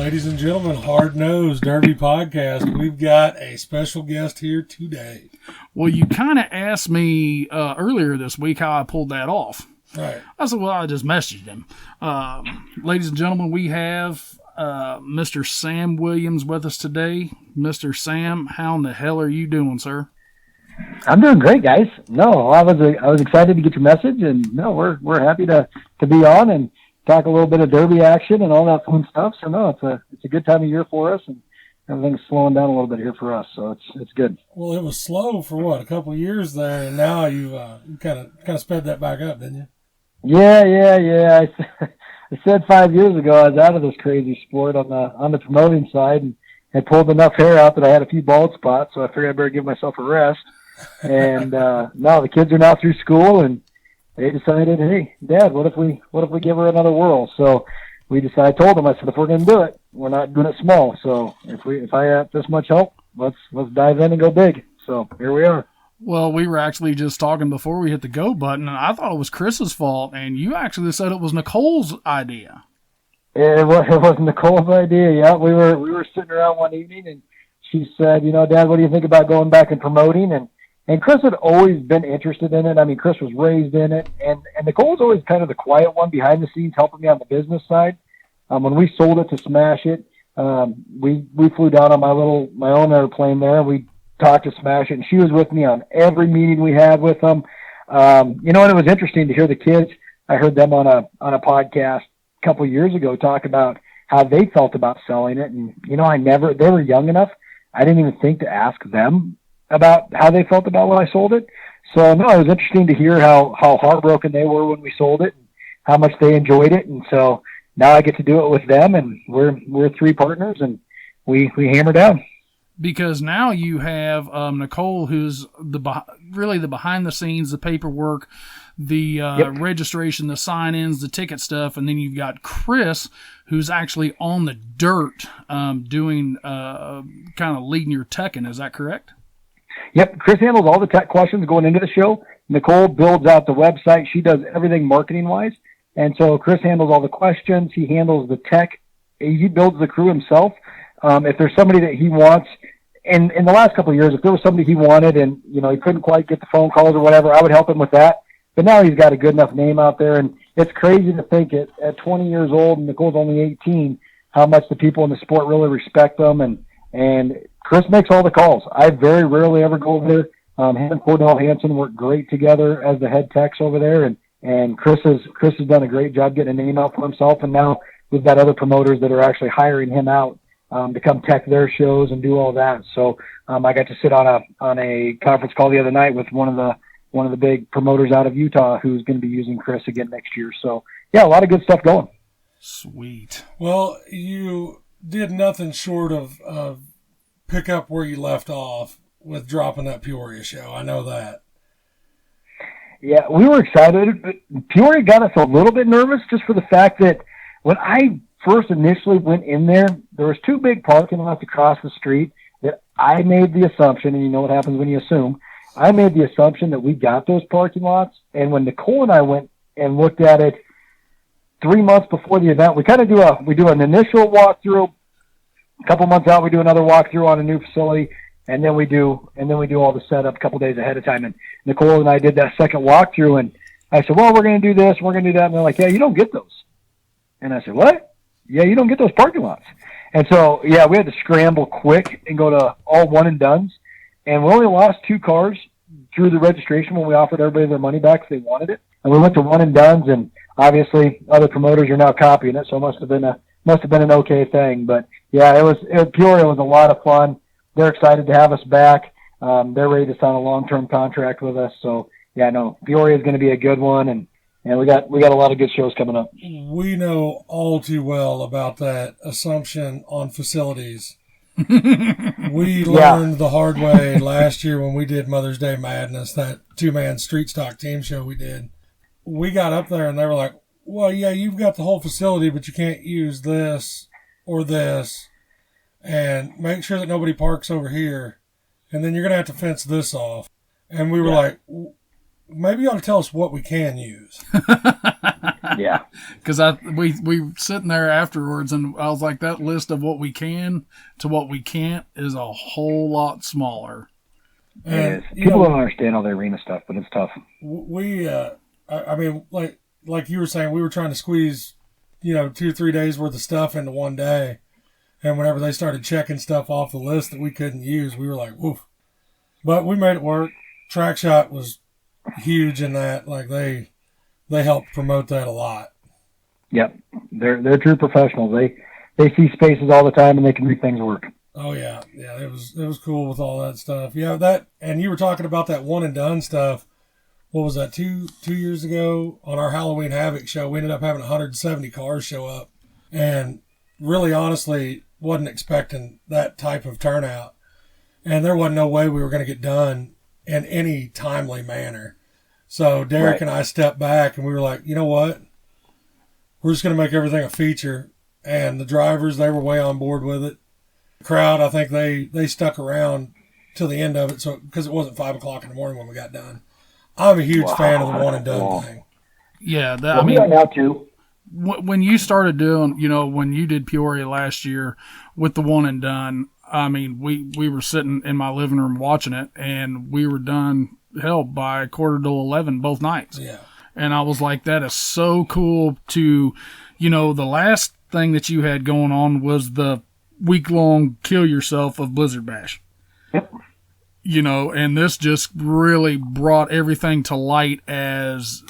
Ladies and gentlemen, Hard Nosed Derby Podcast. We've got a special guest here today. Well, you kind of asked me earlier this week how I pulled that off. Right. I said, well, I just messaged him. Ladies and gentlemen, we have Mr. Sam Williams with us today. Mr. Sam, how in the hell are you doing, sir? I'm doing great, guys. No, I was excited to get your message, and no, we're happy to be on and talk a little bit of Derby action and all that fun stuff. So no, it's a good time of year for us, and everything's slowing down a little bit here for us. So it's good. Well, it was slow for a couple of years there, and now you kind of sped that back up, didn't you? Yeah. I said 5 years ago I was out of this crazy sport on the promoting side, and had pulled enough hair out that I had a few bald spots. So I figured I better give myself a rest. And now the kids are now through school, and they decided, hey, Dad, what if we give her another whirl? So I told them, I said, if we're going to do it, we're not doing it small. So if I have this much help, let's dive in and go big. So here we are. Well, we were actually just talking before we hit the go button, and I thought it was Chris's fault, and you actually said it was Nicole's idea. It was Nicole's idea. Yeah, we were sitting around one evening, and she said, Dad, what do you think about going back and promoting? And Chris had always been interested in it. I mean, Chris was raised in it, and Nicole's always kind of the quiet one behind the scenes, helping me on the business side. When we sold it to Smash It, we flew down on my own airplane there, and we talked to Smash It, and she was with me on every meeting we had with them. And it was interesting to hear the kids. I heard them on a podcast a couple of years ago talk about how they felt about selling it, and they were young enough. I didn't even think to ask them about how they felt about when I sold it. So no, it was interesting to hear how heartbroken they were when we sold it, and how much they enjoyed it. And so now I get to do it with them, and we're three partners, and we hammer down. Because now you have Nicole, who's really the behind the scenes, the paperwork, the registration, the sign-ins, the ticket stuff, and then you've got Chris, who's actually on the dirt, doing kind of leading your teching. Is that correct? Yep, Chris handles all the tech questions going into the show. Nicole builds out the website. She does everything marketing-wise. And so Chris handles all the questions. He handles the tech. He builds the crew himself. If there's somebody that he wants, in the last couple of years, if there was somebody he wanted and, he couldn't quite get the phone calls or whatever, I would help him with that. But now he's got a good enough name out there. And it's crazy to think at 20 years old, and Nicole's only 18, how much the people in the sport really respect them. And Chris makes all the calls. I very rarely ever go over there. Him and Cordell Hansen work great together as the head techs over there. And Chris has done a great job getting a name out for himself. And now we've got other promoters that are actually hiring him out to come tech their shows and do all that. So I got to sit on a conference call the other night with one of the big promoters out of Utah who's going to be using Chris again next year. So yeah, a lot of good stuff going. Sweet. Well, you did nothing short of pick up where you left off with dropping that Peoria show. I know that. Yeah, we were excited. Peoria got us a little bit nervous just for the fact that when I first initially went in there was two big parking lots across the street that I made the assumption, and you know what happens when you assume, I made the assumption that we got those parking lots. And when Nicole and I went and looked at it 3 months before the event, we kind of do an initial walkthrough. A couple months out, we do another walkthrough on a new facility, and then we do all the setup a couple days ahead of time. And Nicole and I did that second walkthrough, and I said, well, we're going to do this, we're going to do that. And they're like, yeah, you don't get those. And I said, what? Yeah, you don't get those parking lots. And so, yeah, we had to scramble quick and go to all one and dones. And we only lost 2 cars through the registration when we offered everybody their money back if they wanted it. And we went to one and dones, and obviously other promoters are now copying it, so it must have been an okay thing. But yeah, Peoria was a lot of fun. They're excited to have us back. They're ready to sign a long-term contract with us. So yeah, no, Peoria is going to be a good one, and we got a lot of good shows coming up. We know all too well about that assumption on facilities. We learned the hard way last year when we did Mother's Day Madness, that 2-man street stock team show we did. We got up there and they were like, well, yeah, you've got the whole facility, but you can't use this or this, and make sure that nobody parks over here, and then you're going to have to fence this off. And we were like, maybe you ought to tell us what we can use. Yeah. Because we were sitting there afterwards, and I was like, that list of what we can to what we can't is a whole lot smaller. And people don't understand all the arena stuff, but it's tough. We, I mean, like you were saying, we were trying to squeeze, 2 or 3 days worth of stuff into one day. And whenever they started checking stuff off the list that we couldn't use, we were like, woof. But we made it work. Track Shot was huge in that. Like they helped promote that a lot. Yep. They're true professionals. They see spaces all the time and they can make things work. Oh yeah. Yeah. It was cool with all that stuff. Yeah. That, and you were talking about that one and done stuff. What was that? 2 years ago on our Halloween Havoc show, we ended up having 170 cars show up, and really honestly wasn't expecting that type of turnout. And there wasn't no way we were going to get done in any timely manner. So Derek and I stepped back and we were like, you know what? We're just going to make everything a feature. And the drivers, they were way on board with it. The crowd, I think they stuck around till the end of it. So, because it wasn't 5 o'clock in the morning when we got done. I'm a huge fan of the one and done thing. Yeah. We are now too. When you started doing, when you did Peoria last year with the one and done, I mean, we were sitting in my living room watching it, and we were done, by 10:45 both nights. Yeah. And I was like, that is so cool to, the last thing that you had going on was the week-long kill yourself of Blizzard Bash. Yep. And this just really brought everything to light as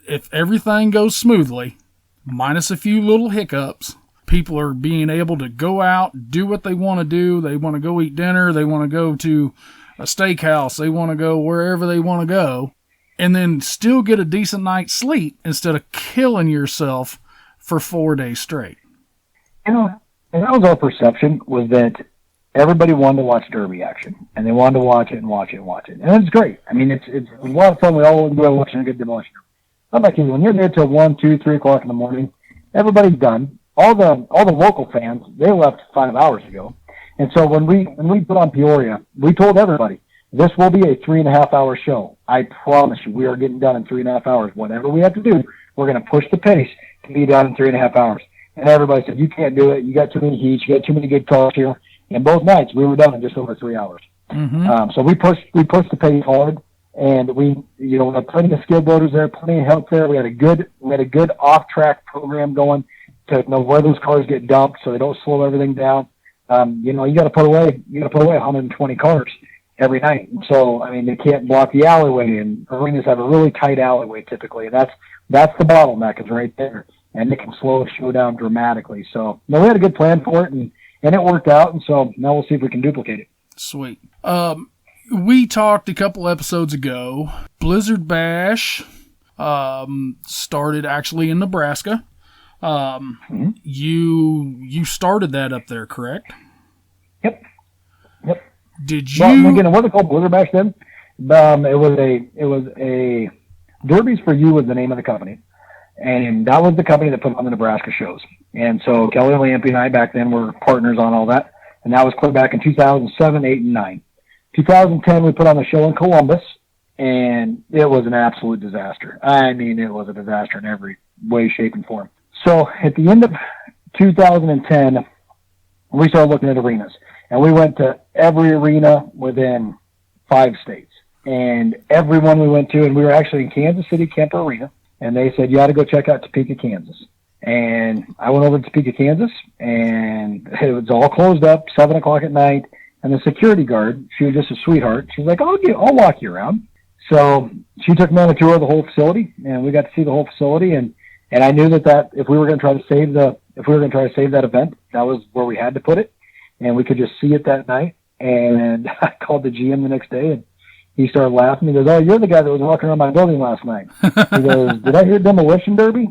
if everything goes smoothly, minus a few little hiccups, people are being able to go out, do what they want to do. They want to go eat dinner. They want to go to a steakhouse. They want to go wherever they want to go, and then still get a decent night's sleep instead of killing yourself for 4 days straight. And that was our perception, was that everybody wanted to watch Derby action, and they wanted to watch it and watch it and watch it. And it's great. I mean, it's a lot of fun. We all enjoy watching a good demolition. How about you? When you're there till 1, 2, 3 o'clock in the morning, everybody's done. All the local fans, they left 5 hours ago. And so when we put on Peoria, we told everybody, this will be a 3.5 hour show. I promise you, we are getting done in 3.5 hours. Whatever we have to do, we're going to push the pace to be done in 3.5 hours. And everybody said, you can't do it. You got too many heats. You got too many good cars here. And both nights we were done in just over 3 hours. Mm-hmm. So we pushed the pace hard, and we had plenty of skid loaders there, plenty of help there. We had a good off track program going to know where those cars get dumped so they don't slow everything down. You got to put away 120 cars every night. So I mean, they can't block the alleyway, and arenas have a really tight alleyway typically. And that's the bottleneck is right there, and it can slow a show down dramatically. So we had a good plan for it, and it worked out. And so now we'll see if we can duplicate it. Sweet. We talked a couple episodes ago. Blizzard Bash started actually in Nebraska. Mm-hmm. You started that up there, correct? Yep. Did you? Well, again, it wasn't called Blizzard Bash then. It was a Derby's for You was the name of the company, and that was the company that put on the Nebraska shows. And so Kelly Lampy and I back then were partners on all that, and that was clear back in 2007, 8, and 9. 2010 we put on the show in Columbus, and it was an absolute disaster. I mean, it was a disaster in every way, shape, and form. So at the end of 2010, we started looking at arenas, and we went to every arena within 5 states, and every one we went to, and we were actually in Kansas City Kemper Arena, and they said, you ought to go check out Topeka, Kansas. And I went over to Topeka, Kansas, and it was all closed up, 7 o'clock at night, and the security guard, she was just a sweetheart. She was like, I'll walk you around. So she took me on a tour of the whole facility, and we got to see the whole facility, and I knew that if we were going to try to save that event, that was where we had to put it, and we could just see it that night. And I called the GM the next day, and he started laughing. He goes, "Oh, you're the guy that was walking around my building last night." He goes, "Did I hear demolition derby?"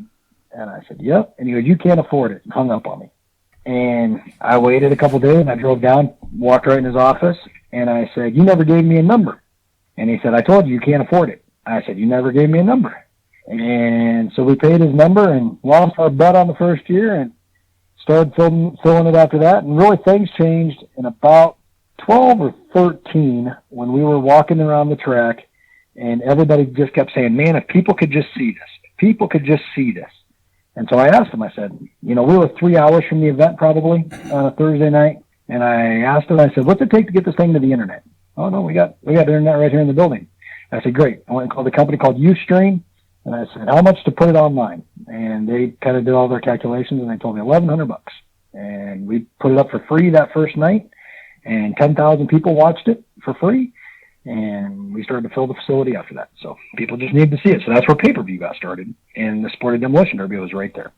And I said, "Yep." And he goes, "You can't afford it," and hung up on me. And I waited a couple of days, and I drove down, walked right in his office, and I said, "You never gave me a number." And he said, "I told you can't afford it." I said, "You never gave me a number." And so we paid his number and lost our bet on the first year and started filling it after that. And really things changed in about 12 or 13 when we were walking around the track, and everybody just kept saying, "Man, if people could just see this, if people could just see this." And so I asked him, I said, we were 3 hours from the event probably on a Thursday night. And I asked him, I said, what's it take to get this thing to the internet? Oh, no, we got internet right here in the building. I said, great. I went and called a company called Ustream. And I said, how much to put it online? And they kind of did all their calculations, and they told me $1,100. And we put it up for free that first night, and 10,000 people watched it for free. And we started to fill the facility after that. So people just needed to see it. So that's where pay-per-view got started. And the Sport of Demolition Derby was right there.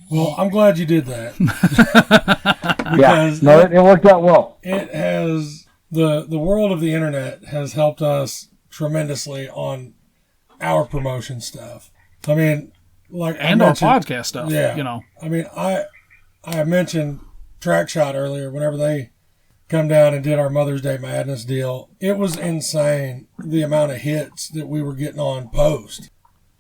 Well, I'm glad you did that. Yeah, no, it worked out well. It has, the world of the internet has helped us tremendously on our promotion stuff. I mean, like and our podcast stuff. Yeah. I mean, I mentioned Track Shot earlier. Whenever they come down and did our Mother's Day Madness deal, it was insane the amount of hits that we were getting on post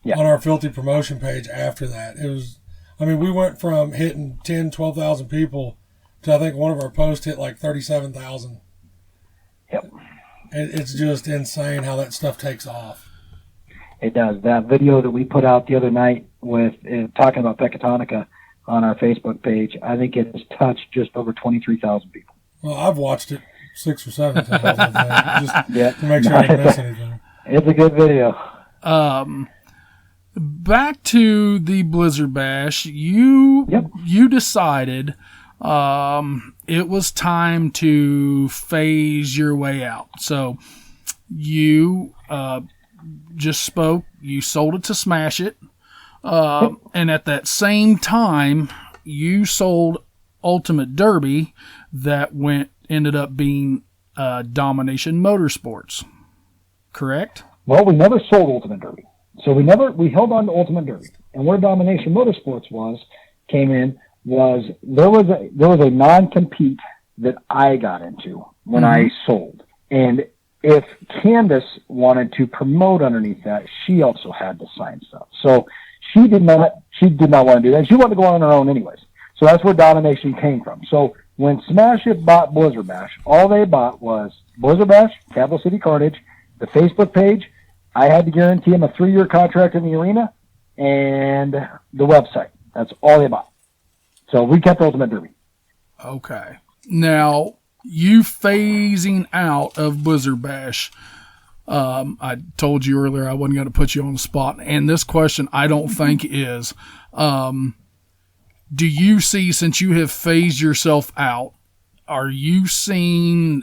on our Filthy Promotion page after that. It was, I mean, we went from hitting 10, 12,000 people to I think one of our posts hit like 37,000. Yep. It's just insane how that stuff takes off. It does. That video that we put out the other night with talking about Pecatonica on our Facebook page, I think it has touched just over 23,000 people. Well, I've watched it 6 or 7 times, I think, just to make sure I don't miss anything. It's a good video. Back to the Blizzard Bash, you decided it was time to phase your way out. So you just spoke, you sold it to Smash It, and at that same time, you sold Ultimate Derby that ended up being Domination Motorsports, correct? Well, we never sold Ultimate Derby. So we held on to Ultimate Derby. And where Domination Motorsports came in was there was a non-compete that I got into when I sold. And if Candace wanted to promote underneath that, she also had to sign stuff. So she did not want to do that. She wanted to go on her own anyways. So that's where Domination came from. So when Smash It bought Blizzard Bash, all they bought was Blizzard Bash, Capital City Carnage, the Facebook page. I had to guarantee him a 3-year contract in the arena and the website. That's all they bought. So we kept Ultimate Derby. Okay. Now, you phasing out of Blizzard Bash, I told you earlier I wasn't going to put you on the spot, and this question I don't think is, do you see, since you have phased yourself out, are you seeing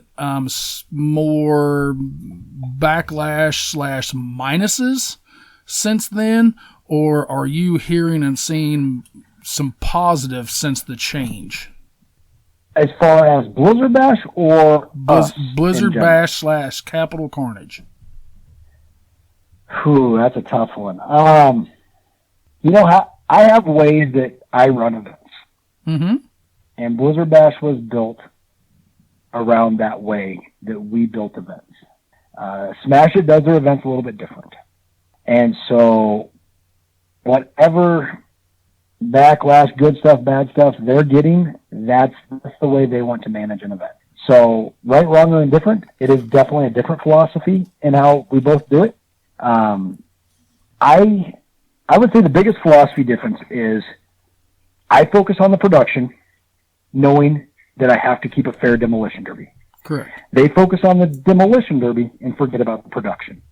more backlash / minuses since then, or are you hearing and seeing some positive since the change? As far as Blizzard Bash or Blizzard Bash / Capital Carnage? Whew, that's a tough one. I have ways that I run events. Mm-hmm. And Blizzard Bash was built around that way that we built events. Smash It does their events a little bit different. And so whatever backlash, good stuff, bad stuff they're getting, that's the way they want to manage an event. So right, wrong, or indifferent, it is definitely a different philosophy in how we both do it. I would say the biggest philosophy difference is I focus on the production, knowing that I have to keep a fair demolition derby. Correct. They focus on the demolition derby and forget about the production.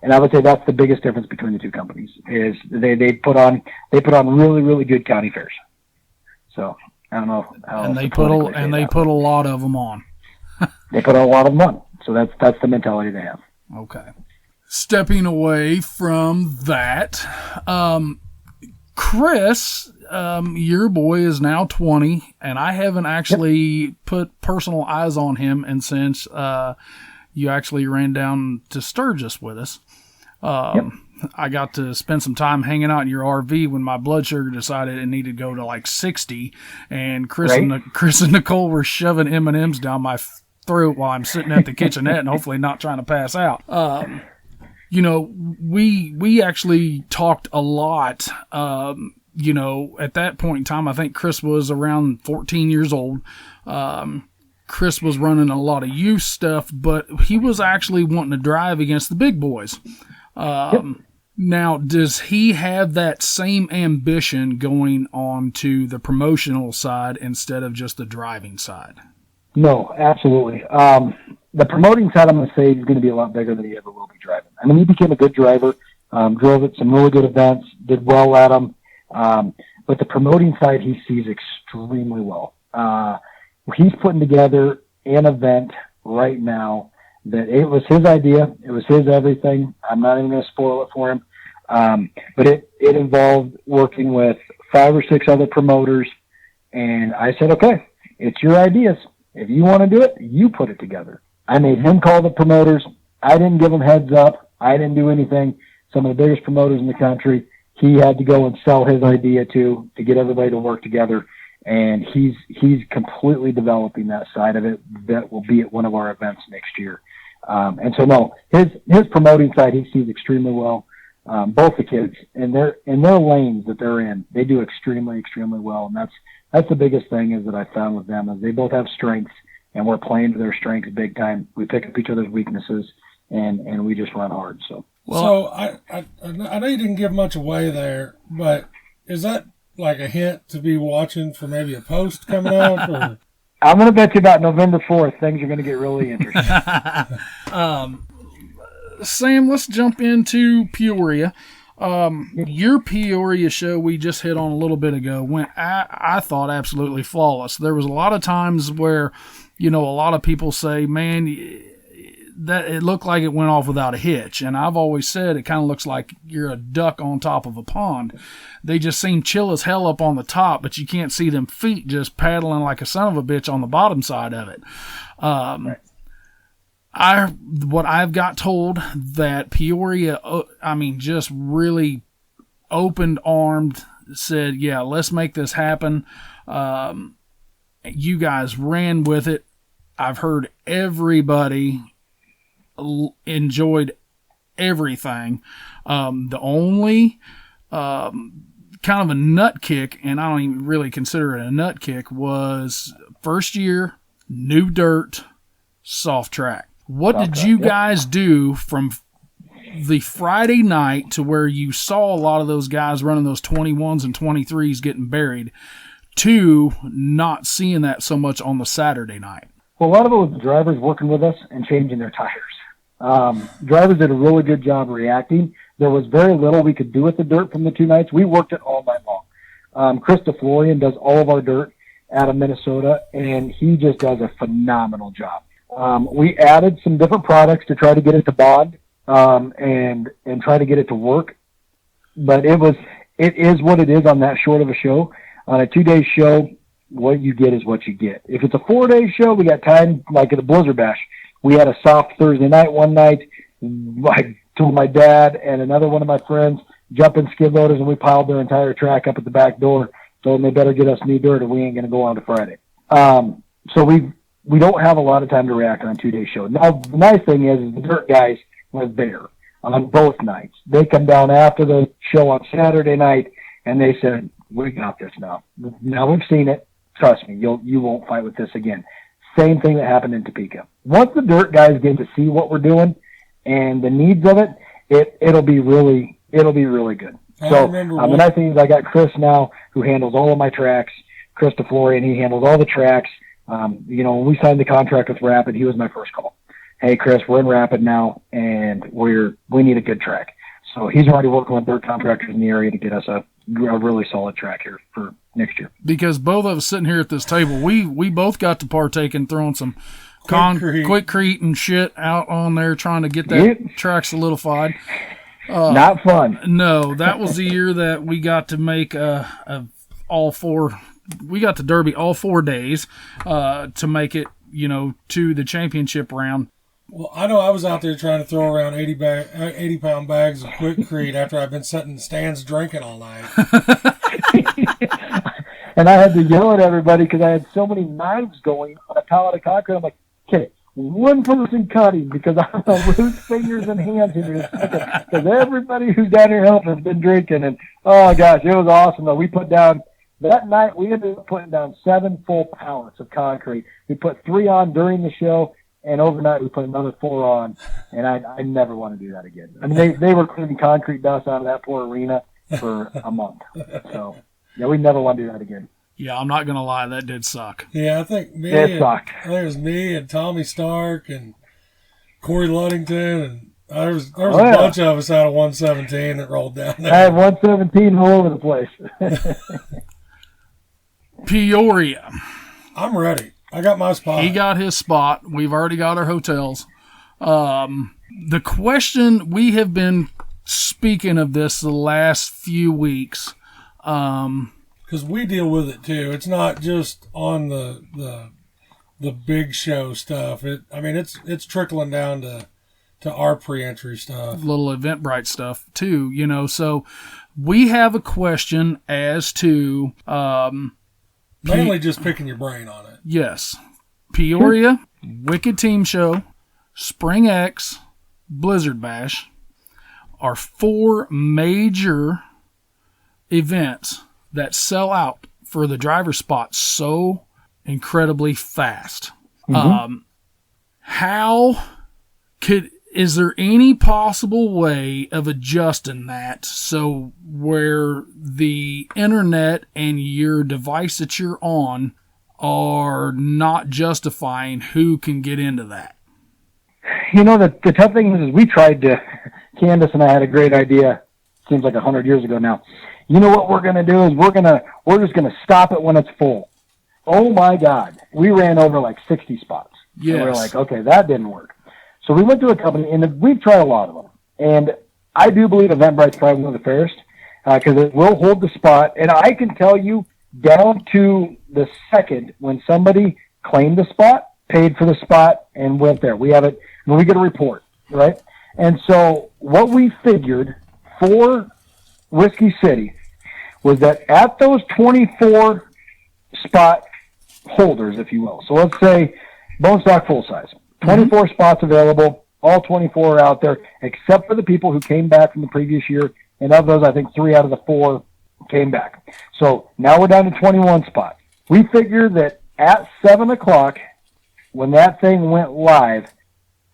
And I would say that's the biggest difference between the two companies is they put on really, really good county fairs. So I don't know how. And they put a lot of them on. They put a lot of them on. So that's the mentality they have. Okay. Stepping away from that, Chris, your boy is now 20, and I haven't actually put personal eyes on him, and since you actually ran down to Sturgis with us, I got to spend some time hanging out in your RV when my blood sugar decided it needed to go to like 60, and Chris and Nicole were shoving M&Ms down my throat while I'm sitting at the kitchenette and hopefully not trying to pass out. We actually talked a lot. At that point in time, I think Chris was around 14 years old. Chris was running a lot of youth stuff, but he was actually wanting to drive against the big boys. Now, does he have that same ambition going on to the promotional side instead of just the driving side? No, absolutely. The promoting side, I'm going to say, is going to be a lot bigger than he ever will be driving. I mean, he became a good driver, drove at some really good events, did well at them. But the promoting side, he sees extremely well. He's putting together an event right now that it was his idea. It was his everything. I'm not even going to spoil it for him. But it involved working with 5 or 6 other promoters. And I said, okay, it's your ideas. If you want to do it, you put it together. I made him call the promoters. I didn't give him heads up. I didn't do anything. Some of the biggest promoters in the country, he had to go and sell his idea to get everybody to work together. And he's completely developing that side of it. That will be at one of our events next year. And so no, his promoting side, he sees extremely well. Both the kids in their lanes that they're in, they do extremely, extremely well. And that's the biggest thing is that I found with them is they both have strengths and we're playing to their strengths big time. We pick up each other's weaknesses and we just run hard. So I know you didn't give much away there, but is that like a hint to be watching for maybe a post coming up? Or? I'm going to bet you about November 4th, things are going to get really interesting. Sam, let's jump into Peoria. Your Peoria show we just hit on a little bit ago went, I thought, absolutely flawless. There was a lot of times where, a lot of people say, man, that it looked like it went off without a hitch. And I've always said it kind of looks like you're a duck on top of a pond. They just seem chill as hell up on the top, but you can't see them feet just paddling like a son of a bitch on the bottom side of it. Right. What I've got told that Peoria, just really opened armed, said, yeah, let's make this happen. You guys ran with it. I've heard everybody enjoyed everything. The only kind of a nut kick, and I don't even really consider it a nut kick, was first year, new dirt, soft track. What did you guys do from the Friday night to where you saw a lot of those guys running those 21s and 23s getting buried to not seeing that so much on the Saturday night? Well, a lot of it was the drivers working with us and changing their tires. Drivers did a really good job reacting. There was very little we could do with the dirt from the 2 nights. We worked it all night long. Chris DeFlorian does all of our dirt out of Minnesota, and he just does a phenomenal job. We added some different products to try to get it to bond, and try to get it to work. But it is what it is on that short of a show. On a 2-day show, what you get is what you get. If it's a 4-day show, we got time, like at the Blizzard Bash. We had a soft Thursday night one night. I told my dad and another one of my friends, jump in skid loaders, and we piled their entire track up at the back door. Told them they better get us new dirt or we ain't going to go on to Friday. So we don't have a lot of time to react on a 2-day show. Now, the nice thing is the dirt guys were there on both nights. They come down after the show on Saturday night, and they said, we got this now. Now we've seen it. Trust me, you won't fight with this again. Same thing that happened in Topeka. Once the dirt guys get to see what we're doing and the needs of it, it'll be really good. So the nice thing is I got Chris now who handles all of my tracks. Chris DeFlorian, he handles all the tracks. When we signed the contract with Rapid, he was my first call. Hey, Chris, we're in Rapid now, and we need a good track. So he's already working with dirt contractors in the area to get us a really solid track here for next year. Because both of us sitting here at this table, we both got to partake in throwing some Quikrete and shit out on there trying to get that track solidified. Not fun. No, that was the year that we got to make we got to Derby all 4 days to make it, to the championship round. Well, I know I was out there trying to throw around 80-pound bags of Quikrete after I've been sitting in the stands drinking all night. And I had to yell at everybody because I had so many knives going on a pallet of concrete. I'm like, okay, one person cutting because I'm going to lose fingers and hands in here because everybody who's down here helping has been drinking. And, oh, gosh, it was awesome, though. We put down – that night we ended up putting down 7 full pallets of concrete. We put 3 on during the show. and overnight we put another 4 on, and I never want to do that again. I mean, they were cleaning concrete dust out of that poor arena for a month. So, yeah, we never want to do that again. Yeah, I'm not going to lie. That did suck. Yeah, I think it sucked. I think it was me and Tommy Stark and Corey Luddington, and there was a bunch of us out of 117 that rolled down there. I had 117 all over the place. Peoria. I'm ready. I got my spot. He got his spot. We've already got our hotels. The question, we have been speaking of this the last few weeks. Because we deal with it too. It's not just on the big show stuff. It's trickling down to our pre-entry stuff. Little Eventbrite stuff too, you know. So we have a question as to mainly just picking your brain on it. Yes. Peoria, Wicked Team Show, Spring X, Blizzard Bash are 4 major events that sell out for the driver spot so incredibly fast. Mm-hmm. Is there any possible way of adjusting that so where the internet and your device that you're on are not justifying who can get into that? You know, the tough thing is we tried to, Candace and I had a great idea, seems like 100 years ago now. You know what we're going to do is we're just going to stop it when it's full. Oh my God. We ran over like 60 spots. Yes. And we're like, okay, that didn't work. So we went to a company, and we've tried a lot of them. And I do believe Eventbrite's probably one of the fairest because it will hold the spot. And I can tell you down to the second when somebody claimed the spot, paid for the spot, and went there. We have it when we get a report, right? And so what we figured for Whiskey City was that at those 24 spot holders, if you will. So let's say bone stock full size. 24 spots available. All 24 are out there, except for the people who came back from the previous year. And of those, I think 3 out of the 4 came back. So now we're down to 21 spots. We figure that at 7 o'clock, when that thing went live,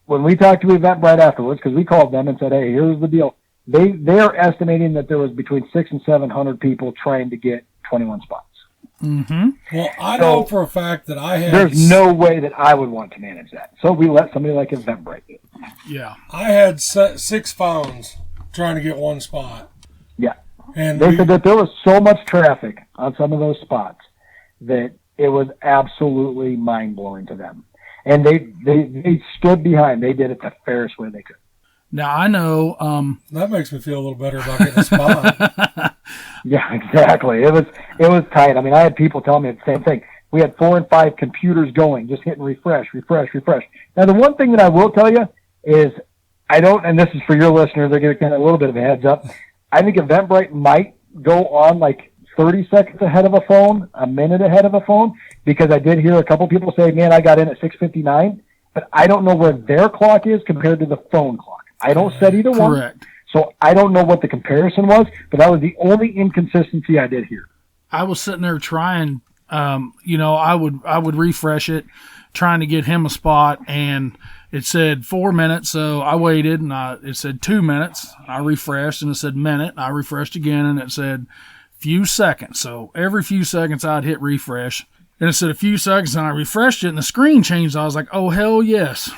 when we talked to Eventbrite afterwards, because we called them and said, hey, here's the deal. They're estimating that there was between 600 and 700 people trying to get 21 spots. Mm-hmm. Well, I know for a fact that I had... There's no way that I would want to manage that. So we let somebody like Eventbrite do it. Yeah. I had 6 phones trying to get 1 spot. Yeah. And they said that there was so much traffic on some of those spots that it was absolutely mind-blowing to them. And they stood behind. They did it the fairest way they could. Now, I know... that makes me feel a little better about getting a spot. Yeah, exactly. It was tight. I mean, I had people tell me the same thing. We had 4 and 5 computers going, just hitting refresh. Now, the one thing that I will tell you is and this is for your listeners, they're going to get a little bit of a heads up. I think Eventbrite might go on like 30 seconds ahead of a phone, a minute ahead of a phone, because I did hear a couple people say, man, I got in at 6:59, but I don't know where their clock is compared to the phone clock. I don't set either one. Correct. So I don't know what the comparison was, but that was the only inconsistency I did hear. I was sitting there trying, I would refresh it, trying to get him a spot, and it said 4 minutes, so I waited, and it said 2 minutes. I refreshed, and it said minute, and I refreshed again, and it said few seconds. So every few seconds I'd hit refresh, and it said a few seconds, and I refreshed it, and the screen changed. I was like, oh, hell yes.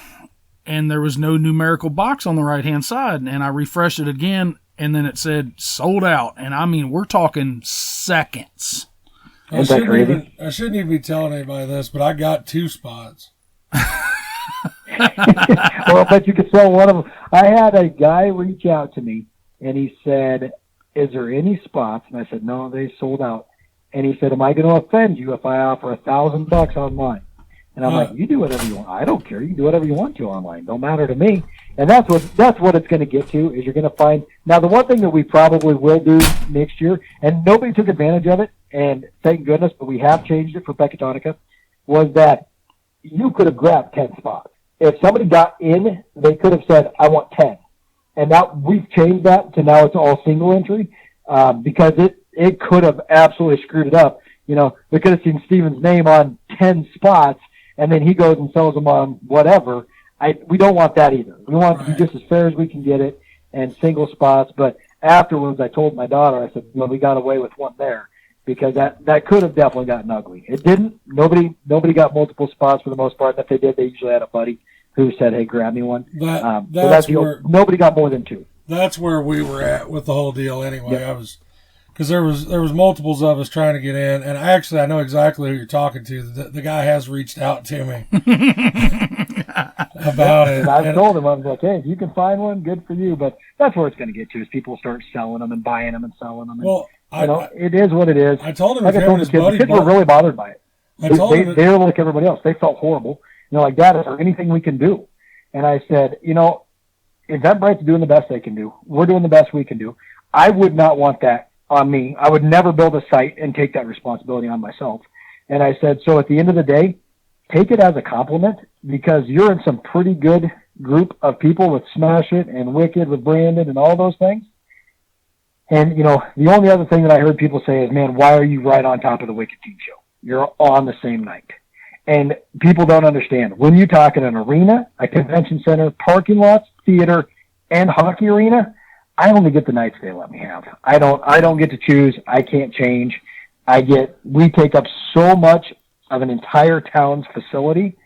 And there was no numerical box on the right-hand side. And I refreshed it again, and then it said sold out. And I mean, we're talking seconds. I shouldn't even be telling anybody this, but I got 2 spots. Well, I bet you could sell one of them. I had a guy reach out to me, and he said, is there any spots? And I said, no, they sold out. And he said, am I going to offend you if I offer $1,000 online? And I'm like, you do whatever you want. I don't care. You can do whatever you want to online. Don't matter to me. And that's what it's going to get to, is you're going to find. Now, the one thing that we probably will do next year, and nobody took advantage of it, and thank goodness, but we have changed it for Pecatonica, was that you could have grabbed 10 spots. If somebody got in, they could have said, I want 10. And now we've changed that to now it's all single entry, because it could have absolutely screwed it up. You know, we could have seen Steven's name on 10 spots, and then he goes and sells them on whatever. We don't want that either. We want it to be just as fair as we can get it and single spots. But afterwards, I told my daughter, I said, we got away with one there because that could have definitely gotten ugly. It didn't. Nobody got multiple spots for the most part. If they did, they usually had a buddy who said, "Hey, grab me one." Nobody got more than two. That's where we were at with the whole deal anyway. Yeah. Because there was multiples of us trying to get in, and actually I know exactly who you're talking to. The guy has reached out to me about it. And I've told him, I was like, hey, if you can find one, good for you. But that's where it's going to get to is people start selling them and buying them and selling them. And, well, it is what it is. I told him, like I told the kids were really bothered by it. They were like everybody else. They felt horrible. Like, Dad, is there anything we can do? And I said, Eventbrite's doing the best they can do. We're doing the best we can do. I would not want that on me. I would never build a site and take that responsibility on myself. And I said, so at the end of the day, take it as a compliment because you're in some pretty good group of people with Smash It and Wicked with Brandon and all those things. And, the only other thing that I heard people say is, man, why are you right on top of the Wicked Team Show? You're on the same night. And people don't understand. When you talk in an arena, a convention center, parking lots, theater, and hockey arena, I only get the nights they let me have. I don't get to choose. I can't change. We take up so much of an entire town's facility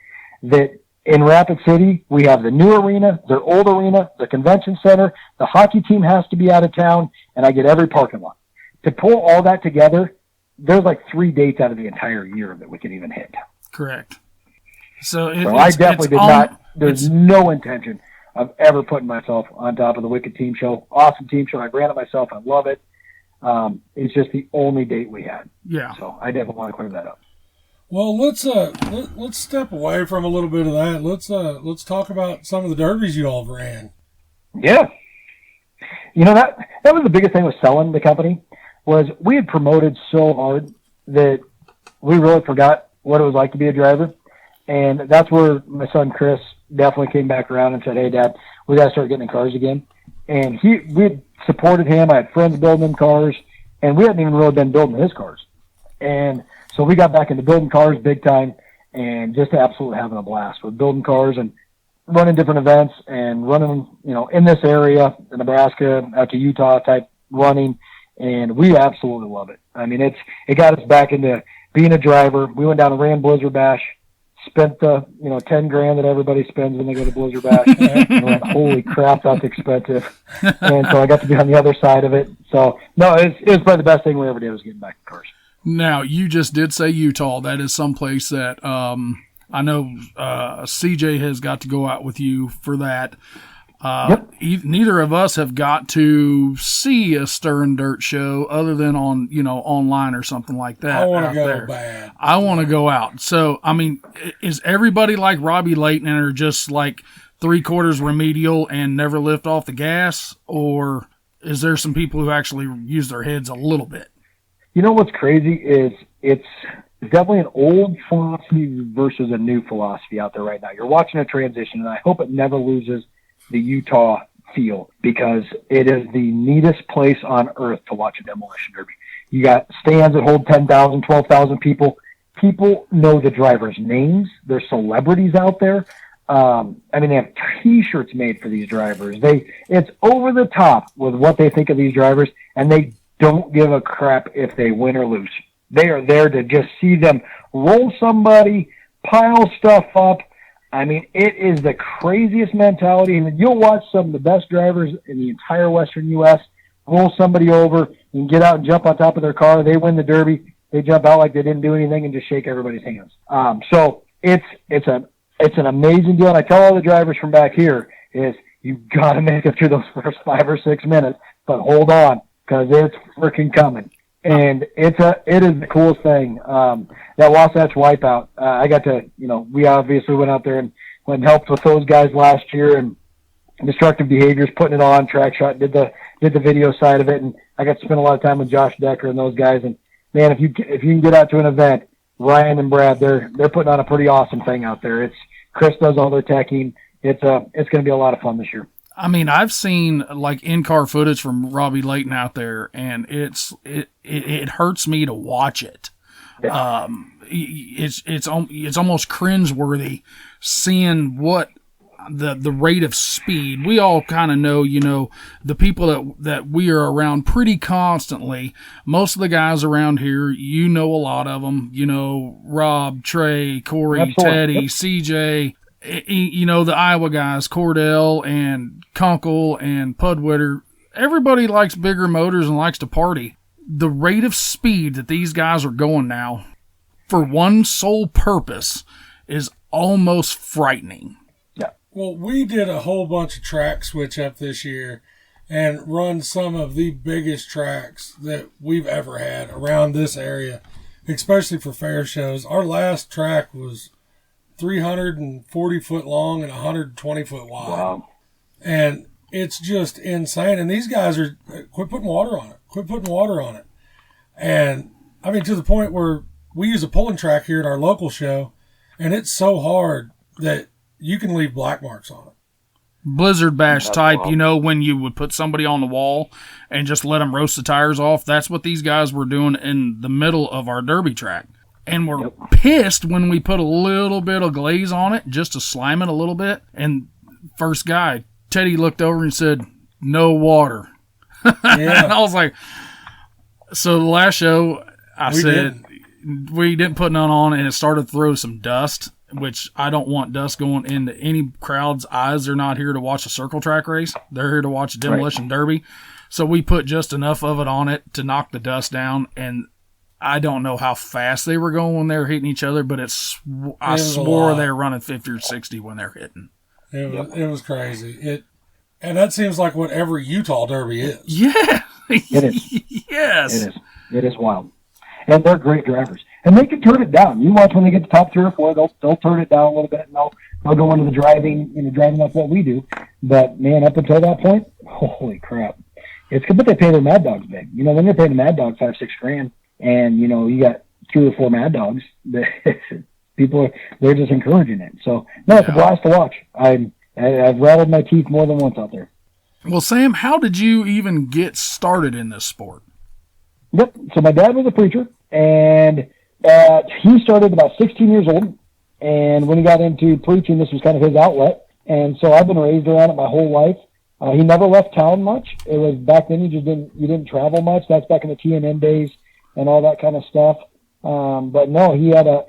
that in Rapid City, we have the new arena, their old arena, the convention center, the hockey team has to be out of town, and I get every parking lot. To pull all that together, there's like 3 dates out of the entire year that we can even hit. Correct. So I definitely did not. There's no intention of ever putting myself on top of the Wicked Team Show. Awesome team show. I ran it myself. I love it. It's just the only date we had. Yeah. So I definitely want to clear that up. Well, let's step away from a little bit of that. Let's talk about some of the derbies you all ran. Yeah. That was the biggest thing with selling the company was we had promoted so hard that we really forgot what it was like to be a driver. And that's where my son Chris definitely came back around and said, hey, Dad, we got to start getting in cars again. And we had supported him. I had friends building him cars, and we hadn't even really been building his cars. And so we got back into building cars big time and just absolutely having a blast with building cars and running different events and running, in this area, in Nebraska, out to Utah type running. And we absolutely love it. I mean, it got us back into being a driver. We went down and ran Blizzard Bash, spent the, $10,000 that everybody spends when they go to Blizzard Bash. And went, holy crap, that's expensive. And so I got to be on the other side of it. So, no, it was probably the best thing we ever did was getting back in cars. Now, you just did say Utah. That is someplace that I know CJ has got to go out with you for that. Yep. Neither of us have got to see a Stir and Dirt show other than on, online or something like that. I want to go there. bad. I want to go out. So, I mean, is everybody like Robbie Layton and are just like 3/4 remedial and never lift off the gas? Or is there some people who actually use their heads a little bit? What's crazy is it's definitely an old philosophy versus a new philosophy out there right now. You're watching a transition, and I hope it never loses the Utah feel because it is the neatest place on earth to watch a demolition derby. You got stands that hold 10,000, 12,000 people. People know the drivers' names. There's celebrities out there. They have T-shirts made for these drivers. It's over the top with what they think of these drivers, and they don't give a crap if they win or lose. They are there to just see them roll somebody, pile stuff up. I mean, it is the craziest mentality. And you'll watch some of the best drivers in the entire Western U.S. roll somebody over and get out and jump on top of their car. They win the Derby. They jump out like they didn't do anything and just shake everybody's hands. So it's an amazing deal. And I tell all the drivers from back here is you've got to make it through those first 5 or 6 minutes, but hold on because it's freaking coming. And it is the coolest thing. That Wasatch Wipeout, I got to, we obviously went out there and went and helped with those guys last year and Destructive Behaviors, putting it on, Track Shot, did the video side of it. And I got to spend a lot of time with Josh Decker and those guys. And man, if you can get out to an event, Ryan and Brad, they're putting on a pretty awesome thing out there. Chris does all their teching. It's going to be a lot of fun this year. I mean, I've seen like in-car footage from Robbie Layton out there, and it hurts me to watch it. It's almost cringeworthy seeing what the rate of speed. We all kind of know, the people that we are around pretty constantly. Most of the guys around here, a lot of them. Rob, Trey, Corey, Absolutely. Teddy, Yep. CJ. The Iowa guys, Cordell and Kunkel and Pudwitter. Everybody likes bigger motors and likes to party. The rate of speed that these guys are going now, for one sole purpose, is almost frightening. Well, we did a whole bunch of track switch up this year and run some of the biggest tracks that we've ever had around this area, especially for fair shows. Our last track was 340 foot long and 120 foot wide. Wow. And it's just insane. And these guys are, quit putting water on it. And I mean, to the point where we use a pulling track here at our local show, and it's so hard that you can leave black marks on it. Blizzard bash That's type, wild. when you would put somebody on the wall and just let them roast the tires off. That's what these guys were doing in the middle of our derby track. And we're pissed when we put a little bit of glaze on it just to slime it a little bit. And first guy, Teddy, looked over and said, "No water." Yeah. And I was like, so the last show, we didn't put none on, and it started to throw some dust, which I don't want dust going into any crowd's eyes. They're not here to watch a circle track race. They're here to watch a demolition derby. So we put just enough of it on it to knock the dust down, and I don't know how fast they were going when they were hitting each other, but I swore they were running 50 or 60 when they're hitting. It was crazy. And that seems like what every Utah derby is. Yeah. It is. Yes. It is wild. And they're great drivers. And they can turn it down. You watch when they get to top 3 or 4, they'll turn it down a little bit, and they'll go into the driving, like what we do. But, man, up until that point, holy crap. But they pay their Mad Dogs big. Then they're paying the Mad Dogs $5,000-$6,000, and, you got 3 or 4 Mad Dogs. They're just encouraging it. So, no, it's a blast to watch. I've rattled my teeth more than once out there. Well, Sam, how did you even get started in this sport? Yep. So my dad was a preacher, and he started about 16 years old. And when he got into preaching, this was kind of his outlet. And so I've been raised around it my whole life. He never left town much. It was back then you didn't travel much. That's back in the TNN days and all that kind of stuff. But no, he had a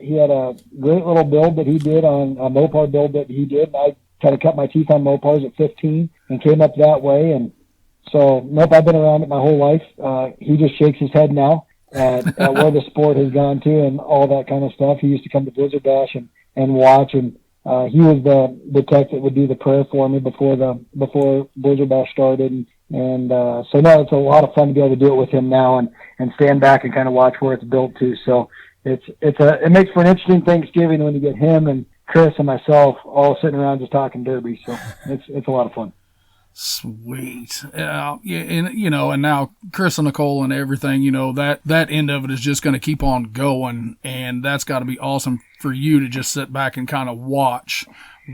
great little build that he did on a Mopar build that he did. And I kind of cut my teeth on Mopars at 15 and came up that way. And so, nope, I've been around it my whole life. He just shakes his head now at where the sport has gone to and all that kind of stuff. He used to come to Blizzard Bash and watch, and he was the tech that would do the prayer for me before Blizzard Bash started. And so, no, it's a lot of fun to be able to do it with him now and stand back and kind of watch where it's built to. So it makes for an interesting Thanksgiving when you get him and Chris and myself all sitting around just talking derby. So it's a lot of fun. Sweet. Yeah, and now Chris and Nicole and everything, that end of it is just going to keep on going, and that's got to be awesome for you to just sit back and kind of watch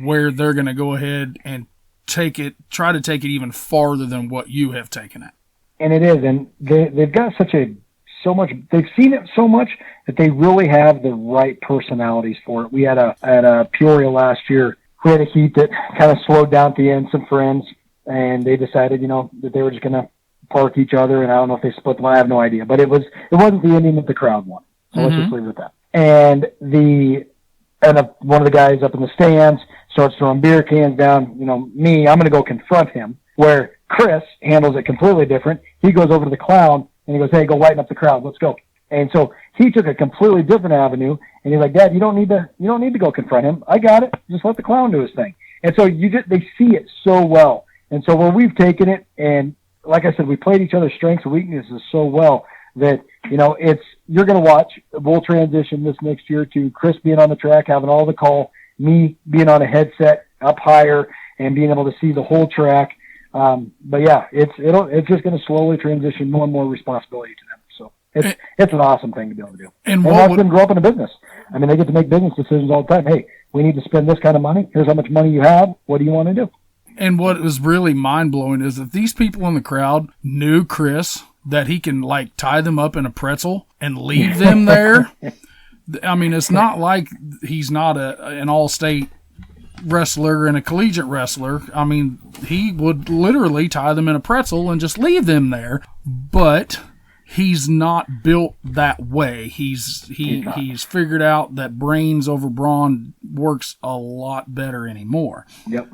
where they're going to go ahead and try to take it even farther than what you have taken it. And it is, and they've got so much, they've seen it so much that they really have the right personalities for it. We had a Peoria last year, we had a heat that kind of slowed down at the end, some friends, and they decided, that they were just going to park each other, and I don't know if they split them. I have no idea, but it wasn't the ending that the crowd wanted. So let's just leave it at that. And one of the guys up in the stands starts throwing beer cans down. I'm going to go confront him. Where Chris handles it completely different. He goes over to the clown and he goes, "Hey, go lighten up the crowd. Let's go." And so he took a completely different avenue. And he's like, "Dad, you don't need to go confront him. I got it. Just let the clown do his thing." And so they see it so well. And so where we've taken it, and like I said, we played each other's strengths and weaknesses so well that, you're going to watch. We'll transition this next year to Chris being on the track, having all the call, me being on a headset up higher and being able to see the whole track. But yeah, it's just going to slowly transition more and more responsibility to them. So it's an awesome thing to be able to do. And watch them grow up in a business. I mean, they get to make business decisions all the time. Hey, we need to spend this kind of money. Here's how much money you have. What do you want to do? And what was really mind-blowing is that these people in the crowd knew Chris, that he can like tie them up in a pretzel and leave them there. I mean, it's not like he's not an all-state wrestler and a collegiate wrestler. I mean, he would literally tie them in a pretzel and just leave them there. But he's not built that way. He's figured out that brains over brawn works a lot better anymore. Yep.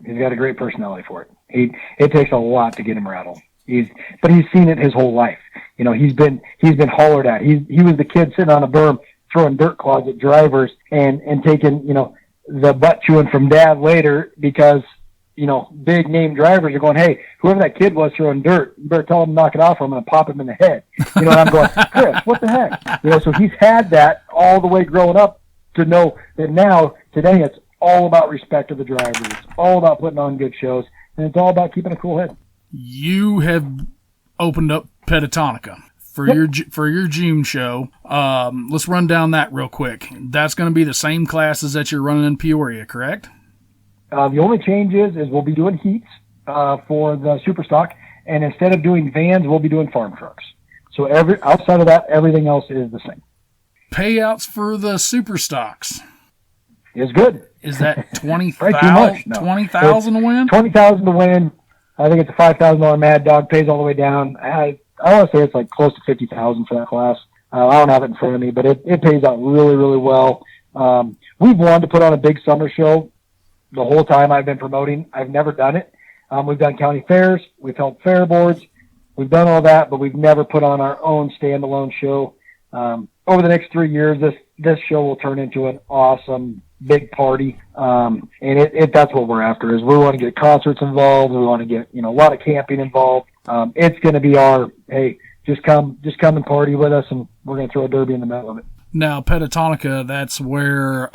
He's got a great personality for it. It takes a lot to get him rattled. But he's seen it his whole life. You know, he's been hollered at. He was the kid sitting on a berm throwing dirt clods at drivers and taking, you know, the butt chewing from dad later because, you know, big name drivers are going, hey, whoever that kid was throwing dirt, you better tell him to knock it off or I'm going to pop him in the head. You know, and I'm going, Chris, what the heck? You know, so he's had that all the way growing up to know that now, today, it's all about respect to the drivers. It's all about putting on good shows, and it's all about keeping a cool head. You have opened up Petatonica for your June show. Let's run down that real quick. That's going to be the same classes that you're running in Peoria, correct? The only change is we'll be doing heats for the super stock, and instead of doing vans, we'll be doing farm trucks. So outside of that, everything else is the same. Payouts for the super stocks is good. Is that 20,000 no. 20,000 to win? 20,000 to win. I think it's a $5,000 Mad Dog, pays all the way down. I want to say it's like close to 50,000 for that class. I don't have it in front of me, but it pays out really, really well. We've wanted to put on a big summer show the whole time I've been promoting. I've never done it. We've done county fairs. We've held fair boards. We've done all that, but we've never put on our own standalone show. Over the next 3 years, this show will turn into an awesome big party. And that's what we're after is we want to get concerts involved. We want to get, you know, a lot of camping involved. It's going to be our, hey, just come and party with us, and we're going to throw a derby in the middle of it. Now, Petatonica, that's where,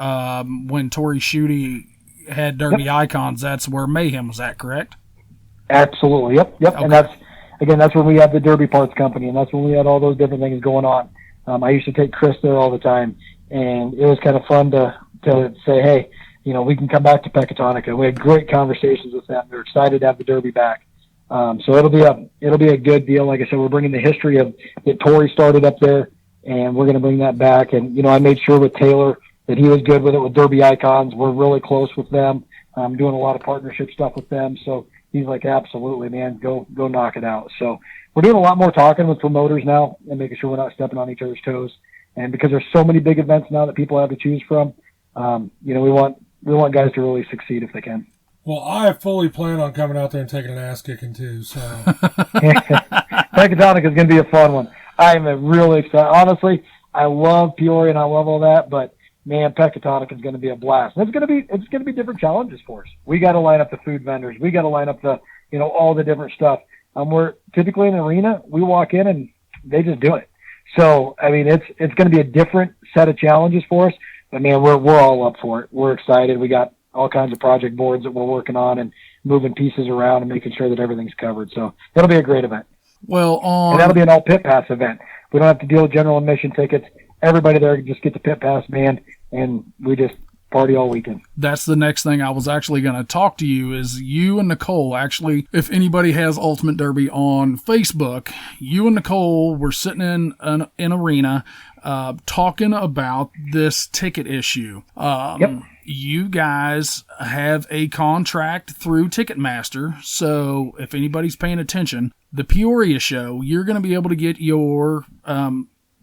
when Tori Schutte had Derby Icons, that's where Mayhem was at, correct? Absolutely. Yep. Okay. And that's when we had the Derby Parts Company, and that's when we had all those different things going on. I used to take Chris there all the time, and it was kind of fun to say, hey, you know, we can come back to Petatonica. We had great conversations with them. They're excited to have the Derby back. So it'll be a good deal. Like I said, we're bringing the history of that Tori started up there, and we're going to bring that back. And, you know, I made sure with Taylor that he was good with it with Derby Icons. We're really close with them. I'm doing a lot of partnership stuff with them. So he's like, absolutely, man, go knock it out. So we're doing a lot more talking with promoters now and making sure we're not stepping on each other's toes. And because there's so many big events now that people have to choose from, you know, we want guys to really succeed if they can. Well, I fully plan on coming out there and taking an ass kicking too. So Petatonica is going to be a fun one. I am really excited. Honestly, I love Peoria and I love all that, but man, Petatonica is going to be a blast. And it's going to be different challenges for us. We got to line up the food vendors. We got to line up the, you know, all the different stuff. We're typically in an arena. We walk in and they just do it. So I mean, it's going to be a different set of challenges for us. But man, we're all up for it. We're excited. We got all kinds of project boards that we're working on and moving pieces around and making sure that everything's covered. So it'll be a great event. Well, and that'll be an all pit pass event. We don't have to deal with general admission tickets. Everybody there can just get the pit pass band, and we just party all weekend. That's the next thing I was actually going to talk to you is you and Nicole. Actually, if anybody has Ultimate Derby on Facebook, you and Nicole were sitting in an arena talking about this ticket issue. Yep. You guys have a contract through Ticketmaster, so if anybody's paying attention, the Peoria show, you're going to be able to get your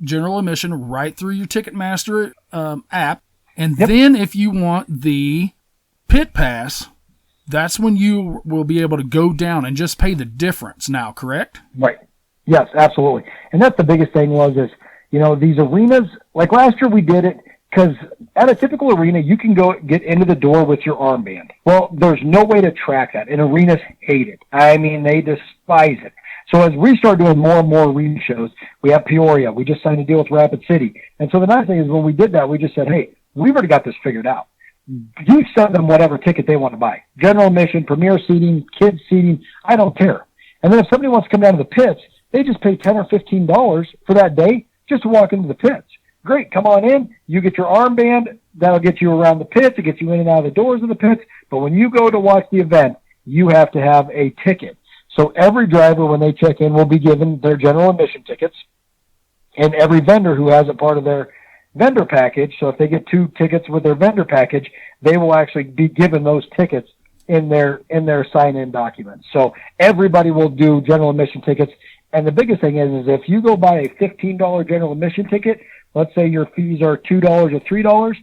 general admission right through your Ticketmaster app. And then if you want the pit pass, that's when you will be able to go down and just pay the difference now, correct? Right. Yes, absolutely. And that's the biggest thing is, you know, these arenas, like last year we did it because at a typical arena, you can go get into the door with your armband. Well, there's no way to track that, and arenas hate it. I mean, they despise it. So as we start doing more and more arena shows, we have Peoria. We just signed a deal with Rapid City. And so the nice thing is when we did that, we just said, hey, we've already got this figured out. You send them whatever ticket they want to buy. General admission, premier seating, kids seating, I don't care. And then if somebody wants to come down to the pits, they just pay $10 or $15 for that day just to walk into the pits. Great, come on in. You get your armband. That'll get you around the pits. It gets you in and out of the doors of the pits. But when you go to watch the event, you have to have a ticket. So every driver, when they check in, will be given their general admission tickets, and every vendor who has a part of their vendor package. So if they get 2 tickets with their vendor package, they will actually be given those tickets in their sign-in documents. So everybody will do general admission tickets. And the biggest thing is if you go buy a $15 general admission ticket, let's say your fees are $2 or $3,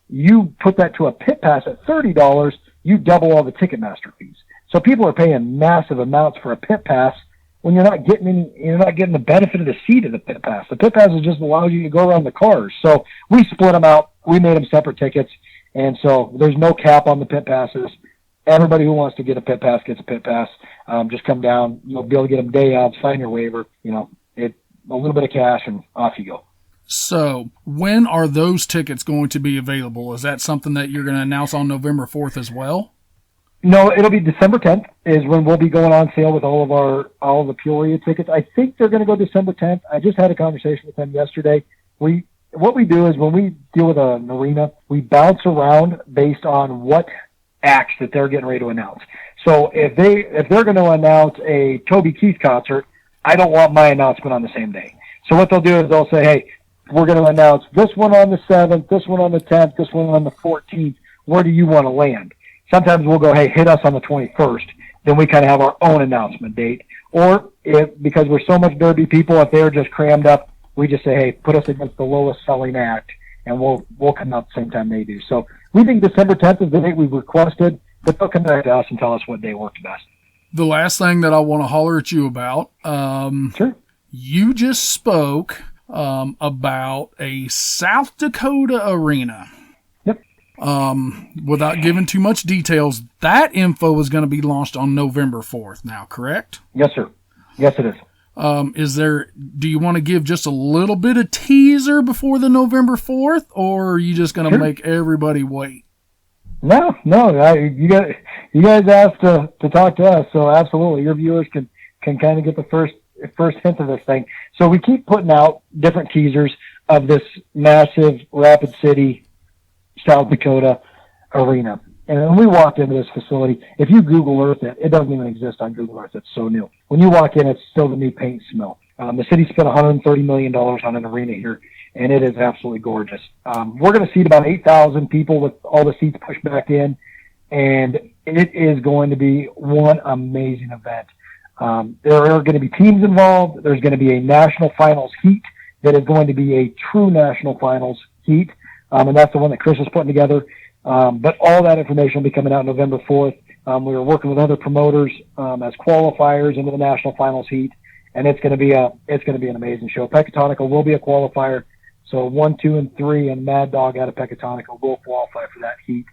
you put that to a pit pass at $30, you double all the Ticketmaster fees. So people are paying massive amounts for a pit pass when you're not getting the benefit of the seat of the pit pass. The pit pass just allows you to go around the cars. So we split them out. We made them separate tickets. And so there's no cap on the pit passes. Everybody who wants to get a pit pass gets a pit pass. Just come down. You'll be able to get them day of, sign your waiver, a little bit of cash, and off you go. So when are those tickets going to be available? Is that something that you're going to announce on November 4th as well? No, it'll be December 10th is when we'll be going on sale with all of the Peoria tickets. I think they're going to go December 10th. I just had a conversation with them yesterday. What we do is when we deal with an arena, we bounce around based on what acts that they're getting ready to announce. So if they're going to announce a Toby Keith concert, I don't want my announcement on the same day. So what they'll do is they'll say, hey, we're going to announce this one on the 7th, this one on the 10th, this one on the 14th. Where do you want to land? Sometimes we'll go, hey, hit us on the 21st. Then we kind of have our own announcement date. Or because we're so much Derby people, if they're just crammed up, we just say, hey, put us against the lowest selling act, and we'll come out the same time they do. So we think December 10th is the date we've requested, but they'll come back to us and tell us what day works best. The last thing that I want to holler at you about, sure. You just spoke about a South Dakota arena. Yep. Without giving too much details, that info is going to be launched on November 4th now, correct? Yes, sir. Yes, it is. Do you want to give just a little bit of teaser before the November 4th, or are you just going to make everybody wait? No. You guys asked to talk to us, so absolutely, your viewers can kind of get the first hint of this thing. So we keep putting out different teasers of this massive Rapid City, South Dakota arena. And when we walked into this facility, if you Google Earth it doesn't even exist on Google Earth. It's so new. When you walk in, it's still the new paint smell. The city spent $130 million on an arena here, and it is absolutely gorgeous. We're going to seat about 8,000 people with all the seats pushed back in, and it is going to be one amazing event. There are going to be teams involved. There's going to be a national finals heat that is going to be a true national finals heat, and that's the one that Chris is putting together. But all that information will be coming out November 4th. We are working with other promoters as qualifiers into the national finals heat, and it's going to be an amazing show. Pecatonica will be a qualifier, so 1, 2, and 3, and Mad Dog out of Pecatonica will qualify for that heat.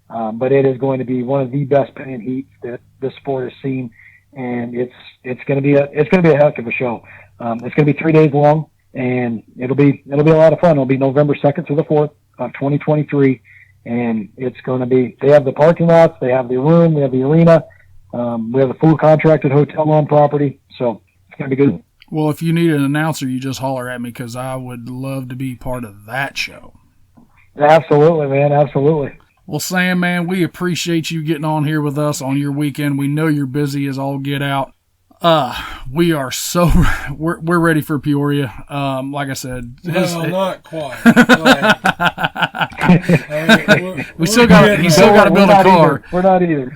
But it is going to be one of the best paying heats that this sport has seen, and it's going to be a heck of a show. It's going to be 3 days long, and it'll be a lot of fun. It'll be November 2nd to the 4th of 2023. And it's going to be, they have the parking lots, they have the room, they have the arena, we have a full contracted hotel on property, so it's going to be good. Well, if you need an announcer, you just holler at me, because I would love to be part of that show. Absolutely, man, absolutely. Well, Sam, man, we appreciate you getting on here with us on your weekend. We know you're busy as all get out. We are we're ready for Peoria. Like I said, not quite. He's still got to build a car. We're not either.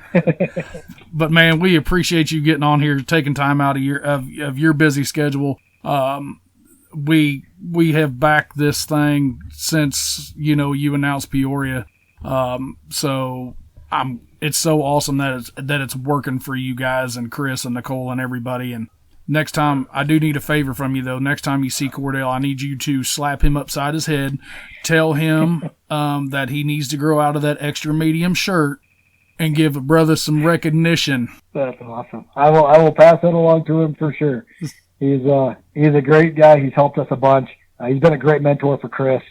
But man, we appreciate you getting on here, taking time out of your busy schedule. We have backed this thing since you announced Peoria. So it's so awesome that it's working for you guys and Chris and Nicole and everybody. And next time, I do need a favor from you, though. Next time you see Cordell, I need you to slap him upside his head, tell him that he needs to grow out of that extra medium shirt, and give a brother some recognition. That's awesome. I will pass that along to him for sure. He's a great guy. He's helped us a bunch. He's been a great mentor for Chris,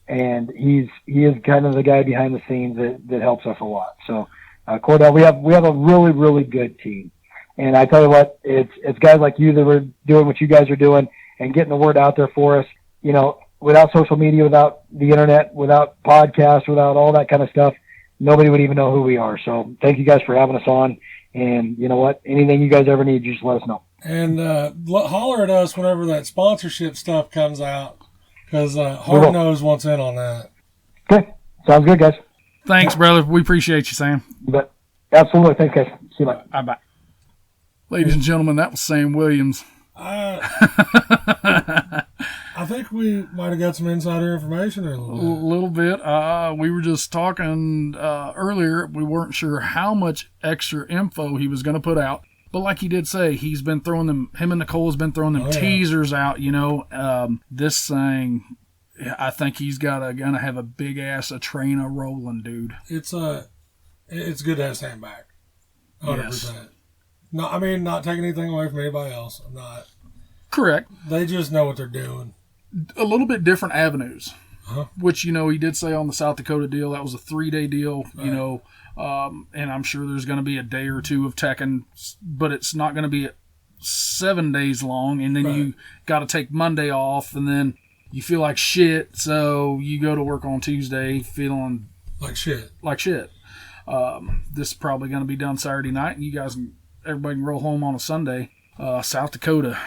and he is kind of the guy behind the scenes that helps us a lot. So, Cordell, we have a really, really good team. And I tell you what, it's guys like you that are doing what you guys are doing and getting the word out there for us. Without social media, without the internet, without podcasts, without all that kind of stuff, nobody would even know who we are. So thank you guys for having us on. And you know what? Anything you guys ever need, just let us know. And holler at us whenever that sponsorship stuff comes out, because Hard Nose wants in on that. Okay. Sounds good, guys. Thanks, brother. We appreciate you, Sam. But absolutely. Thanks, guys. See you later. Bye-bye. Ladies and gentlemen, that was Sam Williams. I think we might have got some insider information there a little bit. We were just talking earlier. We weren't sure how much extra info he was going to put out. But like he did say, he's been throwing them, him and Nicole has been throwing them teasers out, you know. This thing, I think he's gonna have a big ass a train a rolling, dude. It's good to have Sam back. 100%. Yes. No, I mean, not taking anything away from anybody else. I'm not. Correct. They just know what they're doing. A little bit different avenues, uh-huh. Which, you know, he did say on the South Dakota deal, that was a 3-day deal, right. You know, and I'm sure there's going to be a day or two of teching, but it's not going to be 7 days long, and then right. You got to take Monday off, and then you feel like shit, so you go to work on Tuesday feeling like shit. This is probably going to be done Saturday night, and you guys, everybody can roll home on a Sunday. South Dakota.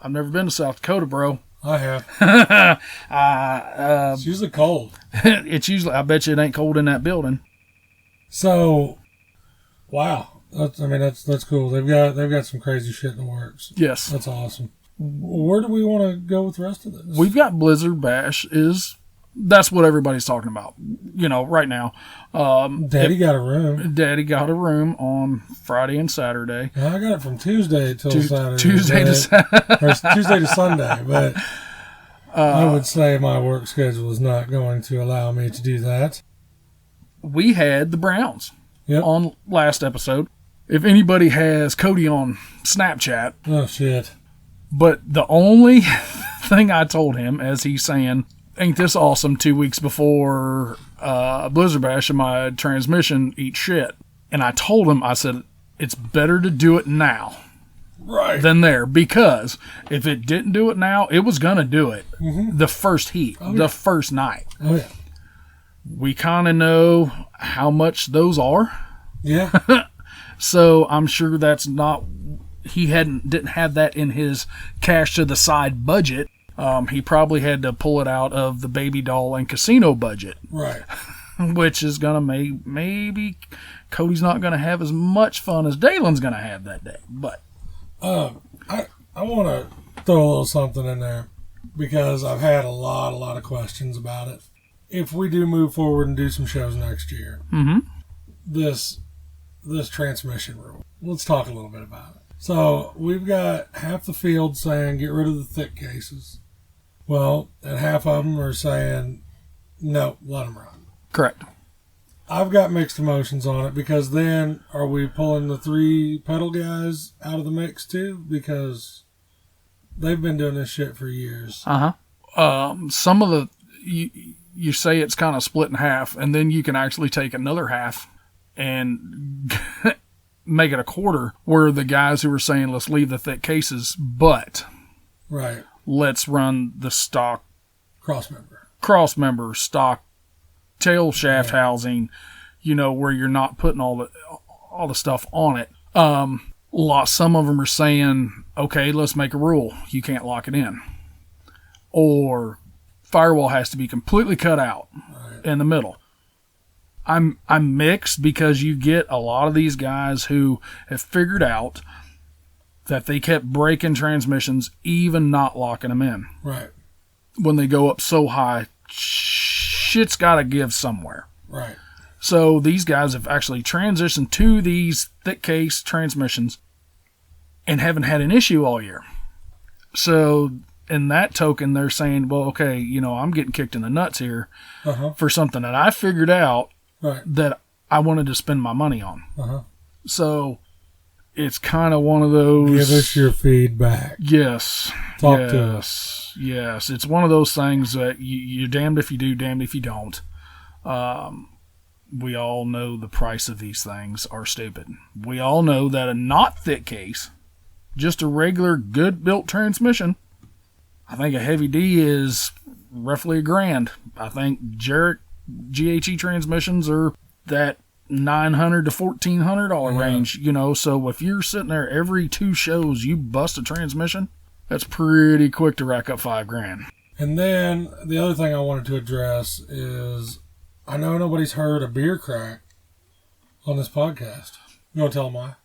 I've never been to South Dakota, bro. I have. It's usually cold. It's usually, I bet you it ain't cold in that building. So, wow. That's cool. They've got some crazy shit in the works. Yes. That's awesome. Where do we want to go with the rest of this? We've got Blizzard Bash that's what everybody's talking about, you know, right now. Daddy got a room. Daddy got a room on Friday and Saturday. Well, I got it from Tuesday till Saturday. Tuesday to Sunday, but I would say my work schedule is not going to allow me to do that. We had the Browns on last episode. If anybody has Cody on Snapchat. Oh, shit. But the only thing I told him, as he's saying, ain't this awesome 2 weeks before Blizzard Bash and my transmission eats shit. And I told him, I said, it's better to do it now than there. Because if it didn't do it now, it was going to do it the first heat, the first night. Oh, yeah. We kind of know how much those are. Yeah. So I'm sure that's not, he didn't have that in his cash to the side budget. He probably had to pull it out of the baby doll and casino budget. Right. Which is going to maybe Cody's not going to have as much fun as Dalen's going to have that day. But I want to throw a little something in there because I've had a lot of questions about it. If we do move forward and do some shows next year, this transmission rule, let's talk a little bit about it. So we've got half the field saying get rid of the thick cases. Well, and half of them are saying, no, let them run. Correct. I've got mixed emotions on it because then are we pulling the 3 pedal guys out of the mix too? Because they've been doing this shit for years. Some of the, you say it's kind of split in half, and then you can actually take another half and make it a quarter where the guys who are saying let's leave the thick cases, but right, let's run the stock cross member stock tail shaft housing, you know, where you're not putting all the stuff on it. Some of them are saying, okay, let's make a rule, you can't lock it in, or firewall has to be completely cut out in the middle. I'm mixed because you get a lot of these guys who have figured out that they kept breaking transmissions, even not locking them in. Right. When they go up so high, shit's got to give somewhere. Right. So these guys have actually transitioned to these thick case transmissions and haven't had an issue all year. So in that token, they're saying, well, okay, you know, I'm getting kicked in the nuts here for something that I figured out that I wanted to spend my money on. So it's kind of one of those. Give us your feedback. Yes. Talk to us. Yes. It's one of those things that you're damned if you do, damned if you don't. We all know the price of these things are stupid. We all know that a not thick case, just a regular good built transmission, I think a heavy D is roughly $1,000. I think Jarrett GHE transmissions are that $900 to $1,400 range, you know. So if you're sitting there every 2 shows, you bust a transmission, that's pretty quick to rack up $5,000. And then the other thing I wanted to address is I know nobody's heard a beer crack on this podcast. You want to tell them why?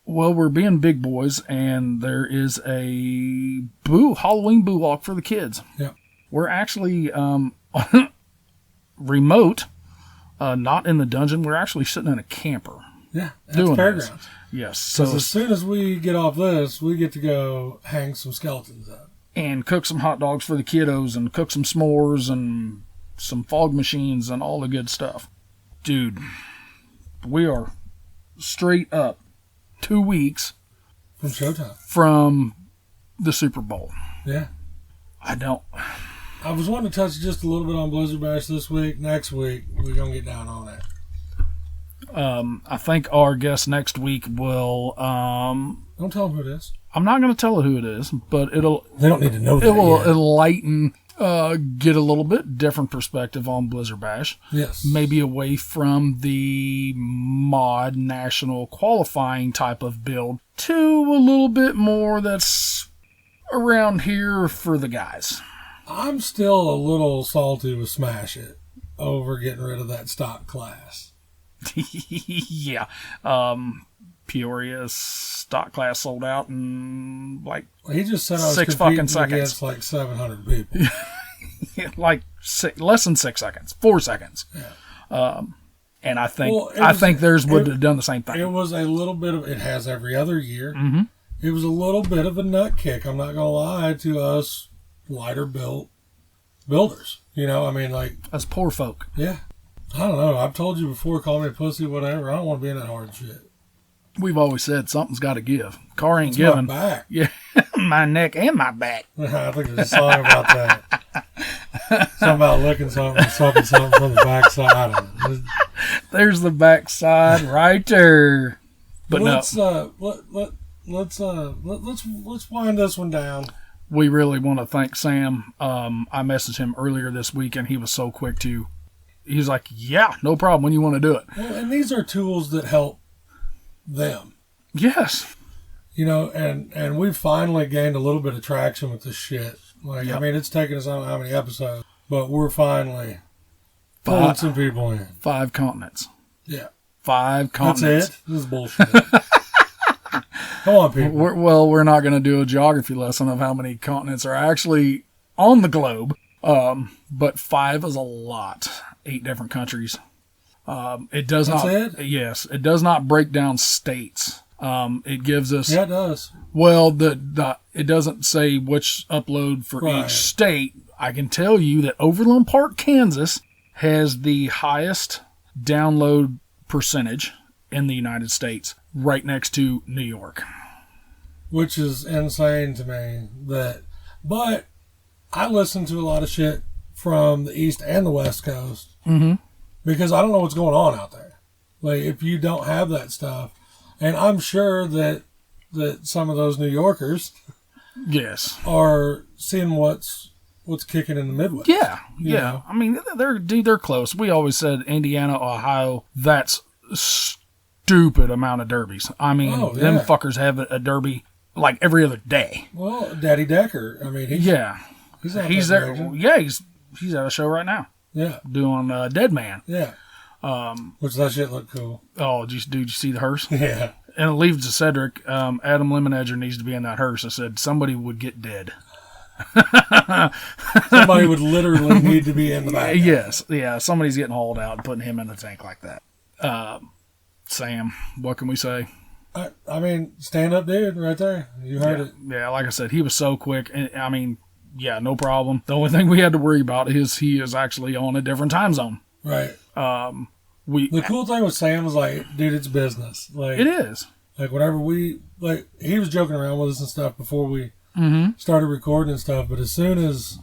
Well, we're being big boys, and there is a Halloween boo walk for the kids. Yeah. We're actually remote, not in the dungeon. We're actually sitting in a camper. Yeah, at doing the fairgrounds. this. Yes. So So as soon as we get off this, we get to go hang some skeletons up. and cook some hot dogs for the kiddos, and cook some s'mores and some fog machines and all the good stuff. Dude, we are straight up 2 weeks From Showtime. from the Super Bowl. Yeah. I was wanting to touch just a little bit on Blizzard Bash this week. Next week, we're going to get down on it. I think our guest next week will, Don't tell them who it is. I'm not going to tell who it is, but They don't need to know that it will yet. enlighten, get a little bit different perspective on Blizzard Bash. Yes. Maybe away from the mod national qualifying type of build to a little bit more that's around here for the guys. I'm still a little salty with Smash It over getting rid of that stock class. Yeah. Peoria's stock class sold out in like He just said I was 6 competing fucking seconds. against like 700 people. less than 6 seconds, 4 seconds. Yeah. And I think Well, theirs would have done the same thing. It was a little bit of, it has every other year. Mm-hmm. It was a little bit of a nut kick, I'm not going to lie, to us lighter built builders. You know, I mean, like, As poor folk. yeah. I don't know. I've told you before, call me a pussy, whatever. I don't want to be in that hard shit. We've always said something's got to give. Car ain't It's giving. my back. Yeah, my neck and my back. I think there's a song about that. Something about licking something, sucking something from the backside. I don't know. There's the backside right there. But let's no, let's wind this one down. we really want to thank Sam. I messaged him earlier this week, and he was so quick to. He was like, "Yeah, no problem. When you want to do it." Well, and these are tools that help them. Yes. You know, and we've finally gained a little bit of traction with this shit. Like, Yep. I mean, it's taken us I don't know how many episodes, but we're finally pulling some people in. 5 continents. Yeah. 5 continents. That's it? This is bullshit. Come on, people. We're not going to do a geography lesson of how many continents are actually on the globe. But 5 is a lot. 8 different countries. It does That's not. it? Yes, it does not break down states. It gives us. Yeah, it does. Well, it doesn't say which upload for Right. each state. I can tell you that Overland Park, Kansas, has the highest download percentage in the United States, right next to New York. Which is insane to me. But I listen to a lot of shit from the East and the West Coast because I don't know what's going on out there. Like, if you don't have that stuff, and I'm sure that some of those New Yorkers Yes. are seeing what's kicking in the Midwest. Yeah. You Yeah. know? I mean, they're close. We always said Indiana, Ohio. That's stupid amount of derbies. I mean, Oh, them yeah. fuckers have a derby like every other day. Well, Daddy Decker. I mean, he's Yeah. out He's that there. direction. Yeah, he's at a show right now Yeah, doing Dead Man. yeah. Which that shit looked cool. Oh, did you see the hearse? Yeah. And it leaves to Cedric. Adam Lemonedger needs to be in that hearse. I said somebody would get dead. Somebody would literally need to be in the back. Yes, yeah. Somebody's getting hauled out and putting him in a tank like that. Sam, what can we say? I mean, stand up dude right there. You heard it. Yeah, like I said, he was so quick. And I mean, yeah, no problem. The only thing we had to worry about is he is actually on a different time zone. Right. We The cool thing with Sam was like, dude, it's business. Like, it is. like whenever he was joking around with us and stuff before we started recording and stuff. But as soon as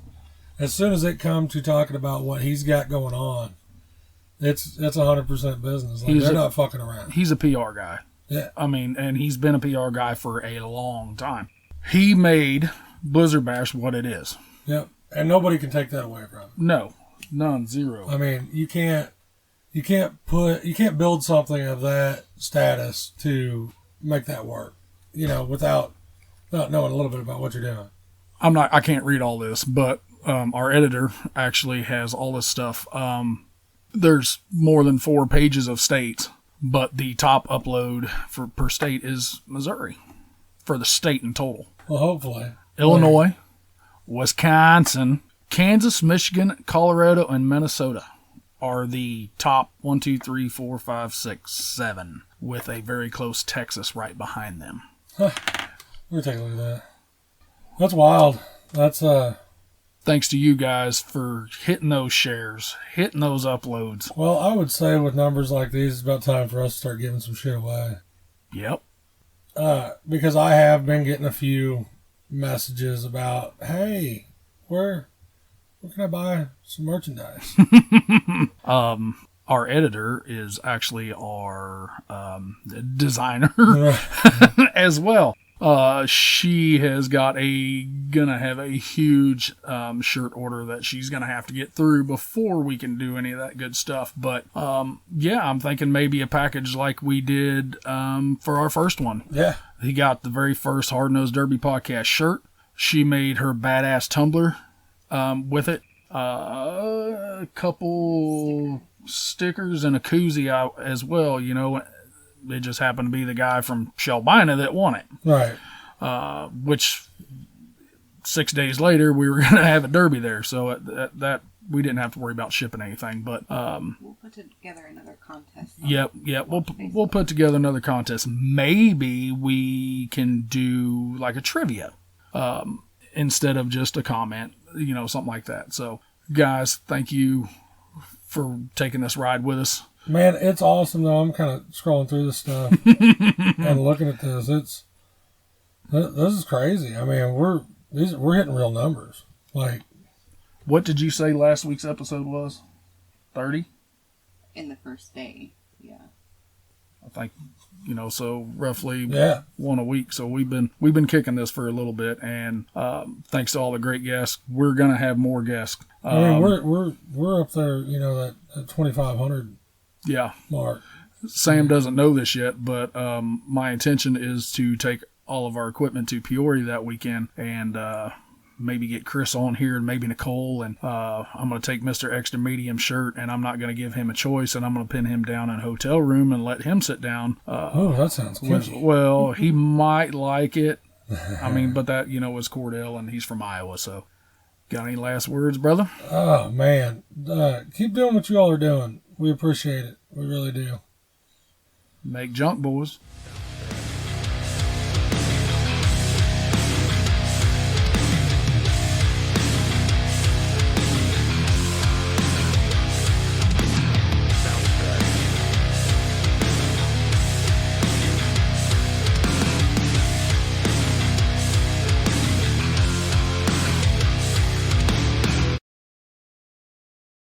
it come to talking about what he's got going on, it's 100% business. Like, they're not fucking around. He's a PR guy. Yeah. I mean, and he's been a PR guy for a long time. He made Blizzard Bash what it is. Yep. And nobody can take that away from him. No, none, zero. I mean, you can't you can't build something of that status to make that work, without not knowing a little bit about what you're doing. I can't read all this, but our editor actually has all this stuff. There's more than 4 pages of states, but the top upload per state is Missouri for the state in total. Well, hopefully. Illinois, Wisconsin, Kansas, Michigan, Colorado, and Minnesota are the top 1, 2, 3, 4, 5, 6, 7, with a very close Texas right behind them. Huh. We'll take a look at that. That's wild. That's Thanks to you guys for hitting those shares, hitting those uploads. Well, I would say with numbers like these, it's about time for us to start giving some shit away. Yep. Because I have been getting a few messages about, hey, where can I buy some merchandise? Our editor is actually our designer as well. She has gonna have a huge shirt order that she's gonna have to get through before we can do any of that good stuff. But yeah, I'm thinking maybe a package like we did for our first one. Yeah. He got the very first Hard Nosed Derby podcast shirt. She made her badass tumbler with it. A couple stickers and a koozie out as well, It just happened to be the guy from Shelbina that won it. Right. Which 6 days later, we were going to have a derby there. So that we didn't have to worry about shipping anything. But we'll put together another contest. Yep. We'll put together another contest. Maybe we can do like a trivia instead of just a comment, something like that. So, guys, thank you for taking this ride with us. Man, it's awesome though. I'm kind of scrolling through this stuff and looking at this. This is crazy. I mean, we're hitting real numbers. Like, what did you say last week's episode was? 30? In the first day, yeah. I think, so roughly one a week. So we've been kicking this for a little bit, and thanks to all the great guests, we're gonna have more guests. I mean, we're up there, that 2,500. Yeah. Mark. Sam doesn't know this yet, but my intention is to take all of our equipment to Peoria that weekend and maybe get Chris on here and maybe Nicole. And I'm going to take Mr. Extra Medium shirt, and I'm not going to give him a choice, and I'm going to pin him down in a hotel room and let him sit down. Oh, that sounds kinky. Well, he might like it. I mean, but that, is Cordell, and he's from Iowa, so. Got any last words, brother? Oh, man. Keep doing what you all are doing. We appreciate it. We really do. Make junk, boys.